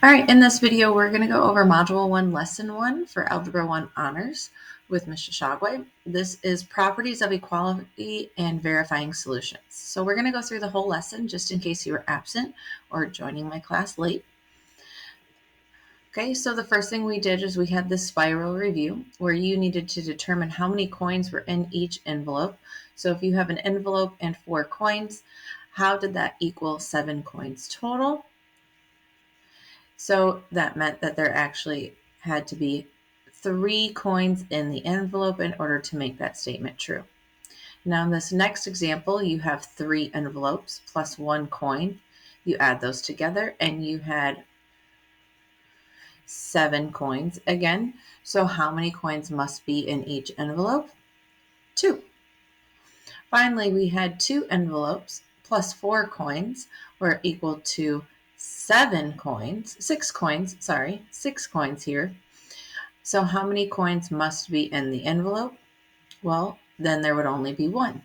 All right, in this video, we're going to go over Module 1, Lesson 1 for Algebra 1 Honors with Mr. Shogway. This is Properties of Equality and Verifying Solutions. So we're going to go through the whole lesson just in case you were absent or joining my class late. Okay, so the first thing we did is we had this spiral review where you needed to determine how many coins were in each envelope. So if you have an envelope and 4 coins, how did that equal 7 coins total? So that meant that there actually had to be 3 coins in the envelope in order to make that statement true. Now in this next example, you have 3 envelopes plus 1 coin. You add those together and you had 7 coins again. So how many coins must be in each envelope? 2. Finally, we had 2 envelopes plus 4 coins were equal to 6 coins here. So how many coins must be in the envelope? Well, then there would only be 1.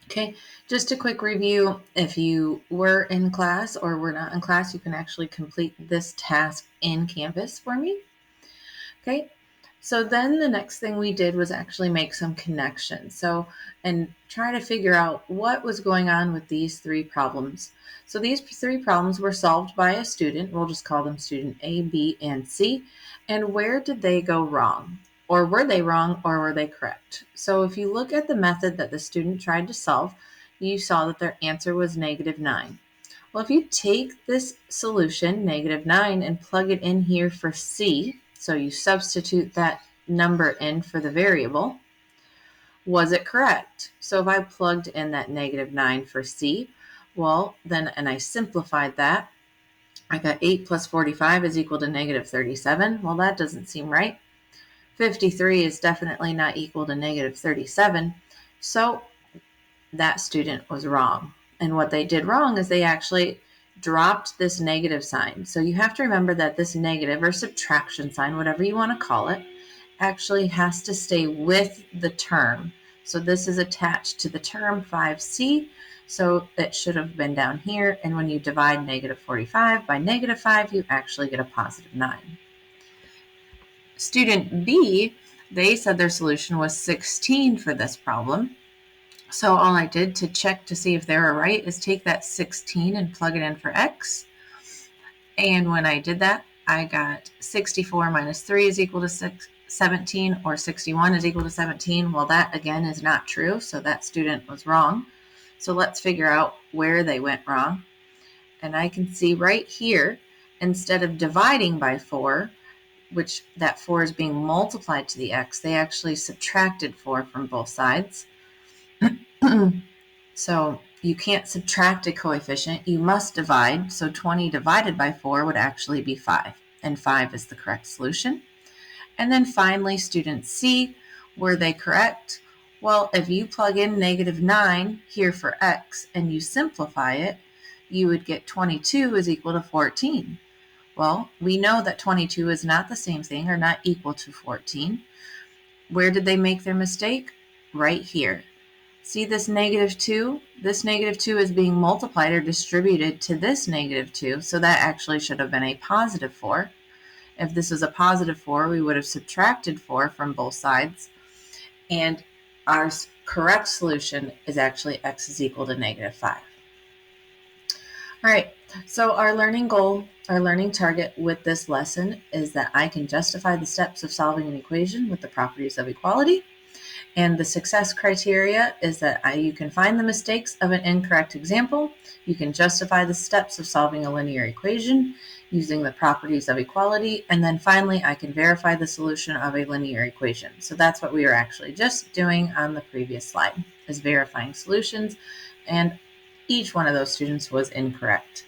Okay, just a quick review. If you were in class or were not in class, you can actually complete this task in Canvas for me. Okay, so then the next thing we did was actually make some connections. And try to figure out what was going on with these 3 problems. So these 3 problems were solved by a student. We'll just call them student A, B, and C. And where did they go wrong? Or were they wrong or were they correct? So if you look at the method that the student tried to solve, you saw that their answer was -9. Well, if you take this solution, -9, and plug it in here for C, so you substitute that number in for the variable, was it correct? So if I plugged in that -9 for C, well, then, and I simplified that, I got 8 plus 45 is equal to -37. Well, that doesn't seem right. 53 is definitely not equal to -37. So that student was wrong. And what they did wrong is they actually dropped this negative sign. So you have to remember that this negative or subtraction sign, whatever you want to call it, actually has to stay with the term. So this is attached to the term 5c. So it should have been down here. And when you divide -45 by -5, you actually get a +9. Student B, they said their solution was 16 for this problem. So all I did to check to see if they were right is take that 16 and plug it in for x. And when I did that, I got 64 minus 3 is equal to 17, or 61 is equal to 17. Well, that again is not true, so that student was wrong. So let's figure out where they went wrong. And I can see right here, instead of dividing by 4, which that 4 is being multiplied to the x, they actually subtracted 4 from both sides. So you can't subtract a coefficient, you must divide. So 20 divided by 4 would actually be 5, and 5 is the correct solution. And then finally, student C, were they correct? Well, if you plug in -9 here for x and you simplify it, you would get 22 is equal to 14. Well, we know that 22 is not the same thing or not equal to 14. Where did they make their mistake? Right here. See this -2? This -2 is being multiplied or distributed to this -2, so that actually should have been a +4. If this is a +4, we would have subtracted 4 from both sides, and our correct solution is actually x is equal to -5. All right, so our learning goal, our learning target with this lesson is that I can justify the steps of solving an equation with the properties of equality. And the success criteria is that you can find the mistakes of an incorrect example. You can justify the steps of solving a linear equation using the properties of equality. And then finally, I can verify the solution of a linear equation. So that's what we were actually just doing on the previous slide, is verifying solutions. And each one of those students was incorrect.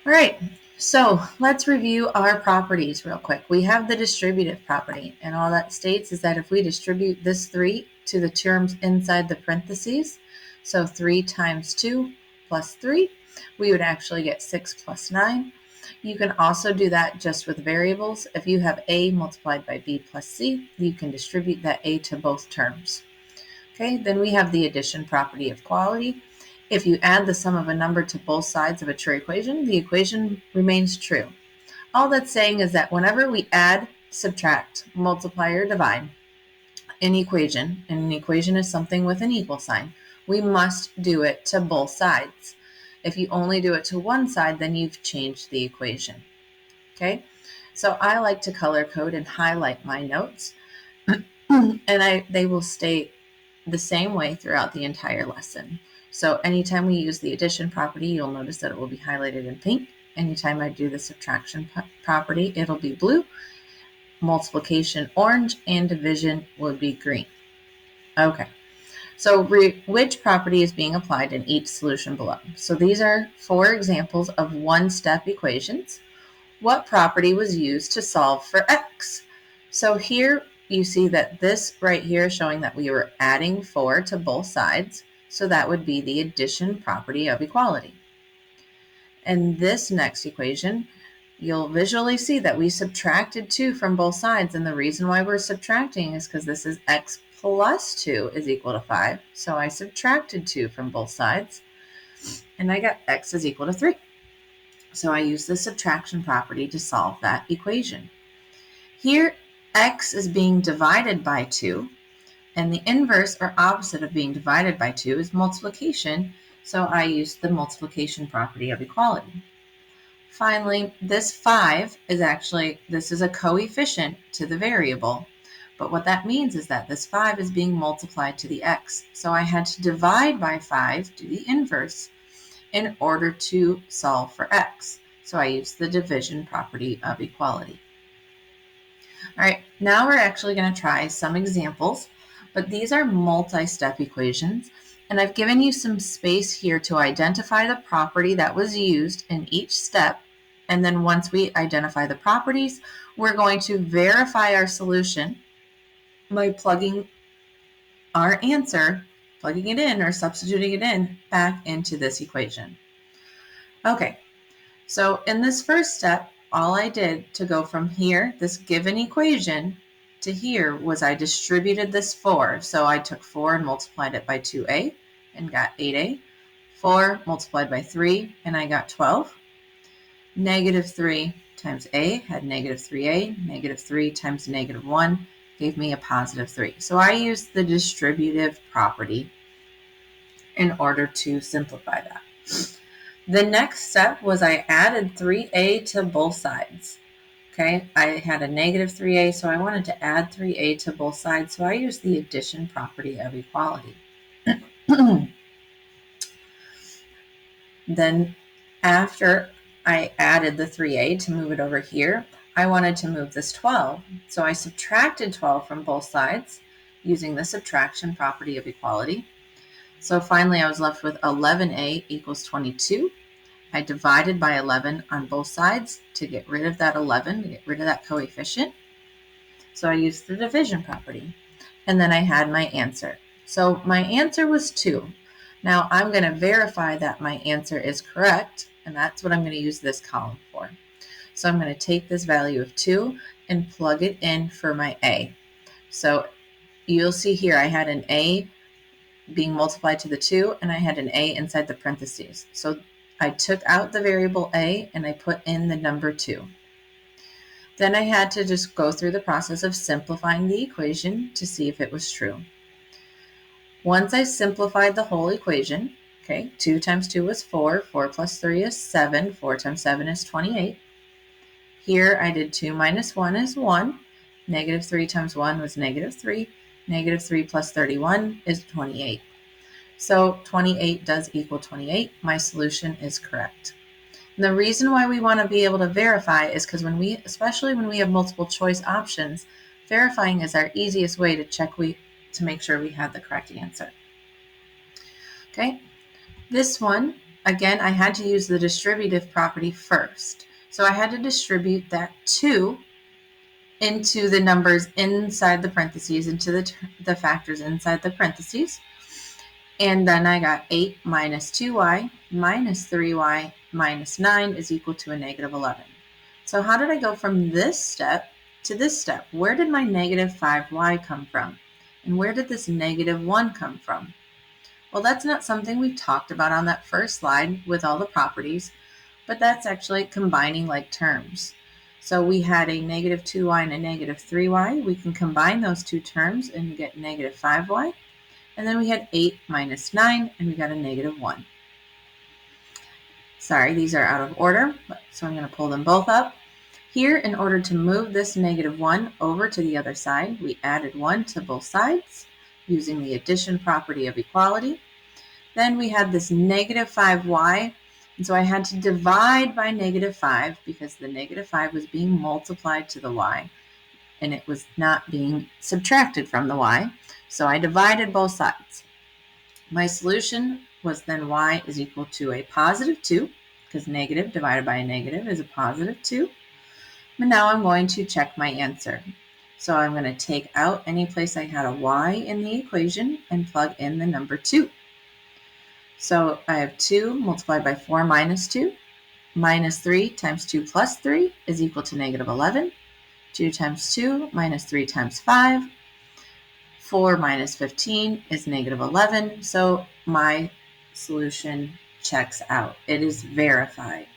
All right, so let's review our properties real quick. We have the distributive property, and all that states is that if we distribute this 3 to the terms inside the parentheses, so 3 times 2 plus 3, we would actually get 6 plus 9. You can also do that just with variables. If you have a multiplied by b plus c, you can distribute that a to both terms. Okay, then we have the addition property of quality. If you add the sum of a number to both sides of a true equation, the equation remains true. All that's saying is that whenever we add, subtract, multiply, or divide an equation, and an equation is something with an equal sign, we must do it to both sides. If you only do it to one side, then you've changed the equation. Okay, so I like to color code and highlight my notes, and they will stay the same way throughout the entire lesson. So anytime we use the addition property, you'll notice that it will be highlighted in pink. Anytime I do the subtraction property, it'll be blue, multiplication orange, and division would be green. Okay, so which property is being applied in each solution below? So these are 4 examples of one-step equations. What property was used to solve for x? So here you see that this right here is showing that we were adding 4 to both sides. So that would be the addition property of equality. And this next equation, you'll visually see that we subtracted 2 from both sides. And the reason why we're subtracting is because this is x plus 2 is equal to 5. So I subtracted 2 from both sides, and I got x is equal to 3. So I use the subtraction property to solve that equation. Here, x is being divided by 2, and the inverse or opposite of being divided by 2 is multiplication, so I use the multiplication property of equality. Finally, this 5 is this is a coefficient to the variable, but what that means is that this 5 is being multiplied to the x, so I had to divide by 5, do the inverse, in order to solve for x. So I use the division property of equality. All right, now we're actually going to try some examples, but these are multi-step equations, and I've given you some space here to identify the property that was used in each step, and then once we identify the properties, we're going to verify our solution by plugging our answer, plugging it in or substituting it in back into this equation. Okay, so in this first step, all I did to go from here, this given equation, to here was I distributed this 4. So I took 4 and multiplied it by 2a and got 8a. 4 multiplied by 3 and I got 12. Negative 3 times a had negative 3a. Negative 3 times negative 1 gave me a positive 3. So I used the distributive property in order to simplify that. The next step was I added 3a to both sides. Okay, I had a negative 3a, so I wanted to add 3a to both sides, so I used the addition property of equality. Then after I added the 3a to move it over here, I wanted to move this 12, so I subtracted 12 from both sides using the subtraction property of equality. So finally I was left with 11a equals 22. I divided by 11 on both sides to get rid of that 11, to get rid of that coefficient. So I used the division property. And then I had my answer. So my answer was 2. Now I'm going to verify that my answer is correct, and that's what I'm going to use this column for. So I'm going to take this value of 2 and plug it in for my a. So you'll see here I had an a being multiplied to the 2, and I had an a inside the parentheses. So I took out the variable a and I put in the number 2. Then I had to just go through the process of simplifying the equation to see if it was true. Once I simplified the whole equation, okay, 2 times 2 was 4, 4 plus 3 is 7, 4 times 7 is 28. Here I did 2 minus 1 is 1, negative 3 times 1 was negative 3, negative 3 plus 31 is 28. So 28 does equal 28. My solution is correct. And the reason why we want to be able to verify is because especially when we have multiple choice options, verifying is our easiest way to to make sure we have the correct answer. Okay, this one, again, I had to use the distributive property first. So I had to distribute that 2 into the numbers inside the parentheses, into the factors inside the parentheses. And then I got 8 minus 2y minus 3y minus 9 is equal to a negative 11. So how did I go from this step to this step? Where did my negative 5y come from? And where did this negative 1 come from? Well, that's not something we've talked about on that first slide with all the properties, but that's actually combining like terms. So we had a negative 2y and a negative 3y. We can combine those two terms and get negative 5y. And then we had 8 minus 9, and we got a negative 1. Sorry, these are out of order, so I'm going to pull them both up. Here, in order to move this negative 1 over to the other side, we added 1 to both sides using the addition property of equality. Then we had this negative 5y, and so I had to divide by negative 5 because the negative 5 was being multiplied to the y, and it was not being subtracted from the y. So I divided both sides. My solution was then y is equal to a positive 2, because negative divided by a negative is a positive 2. And now I'm going to check my answer. So I'm going to take out any place I had a y in the equation and plug in the number 2. So I have 2 multiplied by 4 minus 2. Minus 3 times 2 plus 3 is equal to negative 11. 2 times 2 minus 3 times 5. 4 minus 15 is negative 11. So my solution checks out. It is verified.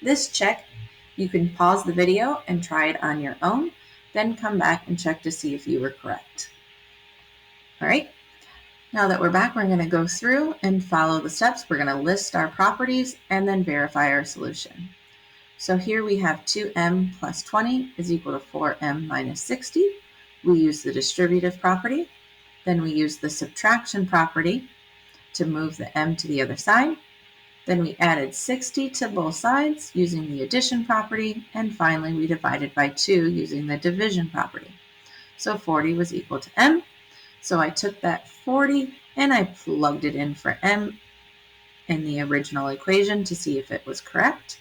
This check, you can pause the video and try it on your own, then come back and check to see if you were correct. All right. Now that we're back, we're going to go through and follow the steps. We're going to list our properties and then verify our solution. So here we have 2m plus 20 is equal to 4m minus 60. We use the distributive property. Then we use the subtraction property to move the m to the other side. Then we added 60 to both sides using the addition property. And finally, we divided by 2 using the division property. So 40 was equal to m. So I took that 40 and I plugged it in for m in the original equation to see if it was correct.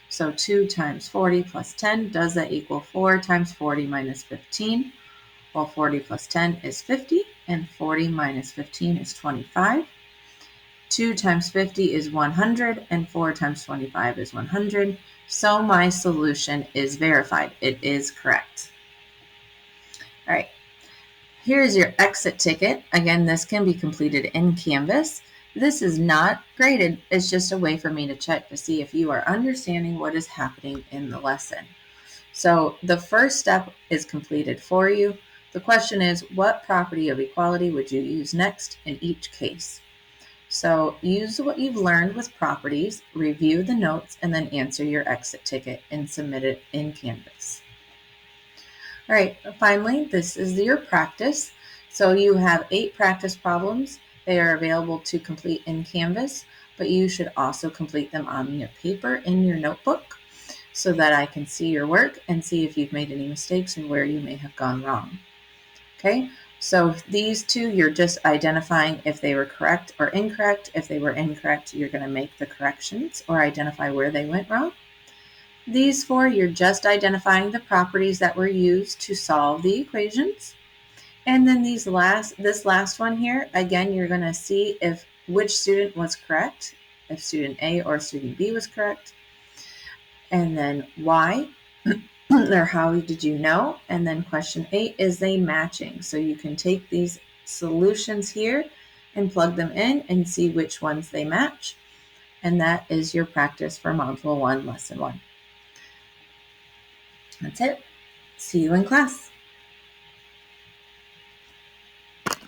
So 2 times 40 plus 10, does that equal 4 times 40 minus 15? Well, 40 plus 10 is 50, and 40 minus 15 is 25. 2 times 50 is 100, and 4 times 25 is 100. So my solution is verified. It is correct. All right. Here's your exit ticket. Again, this can be completed in Canvas. This is not graded. It's just a way for me to check to see if you are understanding what is happening in the lesson. So the first step is completed for you. The question is, what property of equality would you use next in each case? So use what you've learned with properties, review the notes, and then answer your exit ticket and submit it in Canvas. All right, finally, this is your practice. So you have 8 practice problems. They are available to complete in Canvas, but you should also complete them on your paper in your notebook so that I can see your work and see if you've made any mistakes and where you may have gone wrong. Okay, so these 2, you're just identifying if they were correct or incorrect. If they were incorrect, you're going to make the corrections or identify where they went wrong. These 4, you're just identifying the properties that were used to solve the equations. And then this last one here, again, you're going to see if which student was correct, if student A or student B was correct, and then why, or how did you know? And then question 8, is they matching? So you can take these solutions here and plug them in and see which ones they match. And that is your practice for Module 1, Lesson 1. That's it. See you in class.